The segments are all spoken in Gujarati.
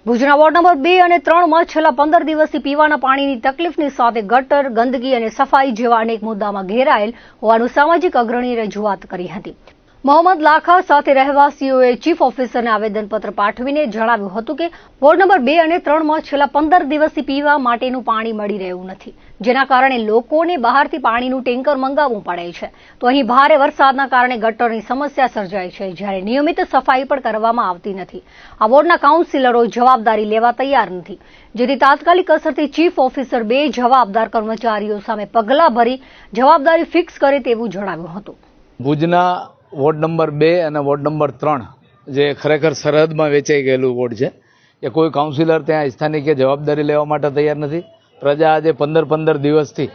ભુજના વોર્ડ નંબર 2 અને 3 માં છેલ્લા 15 દિવસથી પીવાના પાણીની તકલીફની સાથે ગટર, ગંદકી અને સફાઈ જેવા અનેક મુદ્દામાં ઘેરાયેલ હોવાનું સામાજિક અગ્રણીએ રજૂઆત કરી હતી. મોહમ્મદ લાખા સાથે રહેવાસીઓએ ચીફ ઓફિસરને આવેદનપત્ર પાઠવીને જણાવ્યું હતું કે વોર્ડ નંબર 2 અને 3 માં છેલ્લા 15 દિવસથી પીવા માટેનું પાણી મળી રહ્યું નથી, જેના કારણે લોકોને બહારથી પાણીનું ટેન્કર મંગાવવું પડે છે. તો અહીં ભારે વરસાદના કારણે ગટરની સમસ્યા સર્જાય છે, જ્યારે નિયમિત સફાઈ પણ કરવામાં આવતી નથી. આ વોર્ડના કાઉન્સિલરો જવાબદારી લેવા તૈયાર નથી, જેથી તાત્કાલિક અસરથી ચીફ ઓફિસર 2 જવાબદાર કર્મચારીઓ સામે પગલાં ભરી જવાબદારી ફિક્સ કરે તેવું જણાવ્યું હતું. ભુજના વોર્ડ નંબર 2 અને વોર્ડ નંબર 3 જે ખરેખર સરહદમાં વેચાઈ ગયેલું વોર્ડ છે, એ કોઈ કાઉન્સિલર ત્યાં સ્થાનિકે જવાબદારી લેવા માટે તૈયાર નથી. પ્રજા આજે 15 દિવસથી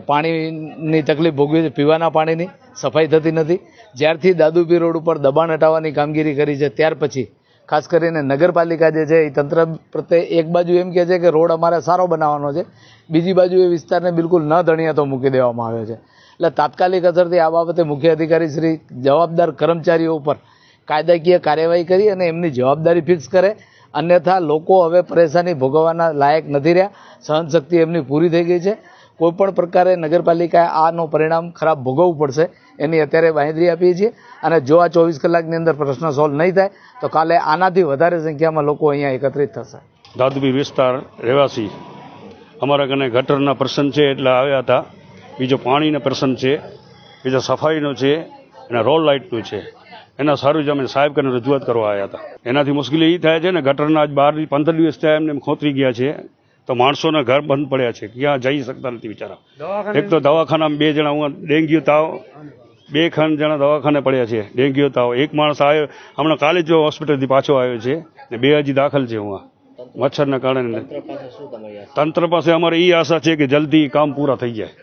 પાણીની તકલીફ ભોગવે છે, પીવાના પાણીની સફાઈ થતી નથી. જ્યારથી દાદુપીર રોડ ઉપર દબાણ હટાવવાની કામગીરી કરી છે ત્યાર પછી ખાસ કરીને નગરપાલિકા જે છે એ તંત્ર પ્રત્યે એક બાજુ એમ કહે છે કે રોડ અમારે સારો બનાવવાનો છે, બીજી બાજુ એ વિસ્તારને બિલકુલ ન ધણિયાતો મૂકી દેવામાં આવ્યો છે. એટલે તાત્કાલિક અસરથી આ બાબતે મુખ્ય અધિકારી શ્રી જવાબદાર કર્મચારીઓ ઉપર કાયદાકીય કાર્યવાહી કરી અને એમની જવાબદારી ફિક્સ કરે. અન્યથા લોકો હવે પરેશાની ભોગવવાના લાયક નથી રહ્યા, સહનશક્તિ એમની પૂરી થઈ ગઈ છે. કોઈપણ પ્રકારે નગરપાલિકાએ આનો પરિણામ ખરાબ ભોગવવું પડશે એની અત્યારે બાંહેધરી આપીએ છીએ. અને જો આ 24 કલાકની અંદર પ્રશ્ન સોલ્વ નહીં થાય તો કાલે આનાથી વધારે સંખ્યામાં લોકો અહીંયા એકત્રિત થશે. દાદુપીર વિસ્તાર રહેવાસી અમારા કને ગટરના પ્રશ્ન છે એટલે આવ્યા હતા. બીજો પાણીનો પ્રશ્ન છે, બીજો સફાઈનો છે અને રોડ લાઇટનું છે. એના સારું જ અમે સાહેબ કરીને રજૂઆત કરવા આવ્યા હતા. એનાથી મુશ્કેલી એ થાય છે ને, ગટરના આજ 15 દિવસ થયા એમને ખોતરી ગયા છે તો માણસોના ઘર બંધ પડ્યા છે, ક્યાં જઈ શકતા નથી બિચારા. એક તો દવાખાનામાં 2 જણા ડેન્ગ્યુ તાવ, 2 જણા દવાખાને પડ્યા છે ડેન્ગ્યુ તાવ. એક માણસ આવ્યો હમણાં કાલે જ હોસ્પિટલથી પાછો આવ્યો છે ને 2 હજી દાખલ છે હું મચ્છરના કારણે. તંત્ર પાસે અમારે એ આશા છે કે જલ્દી કામ પૂરા થઈ જાય.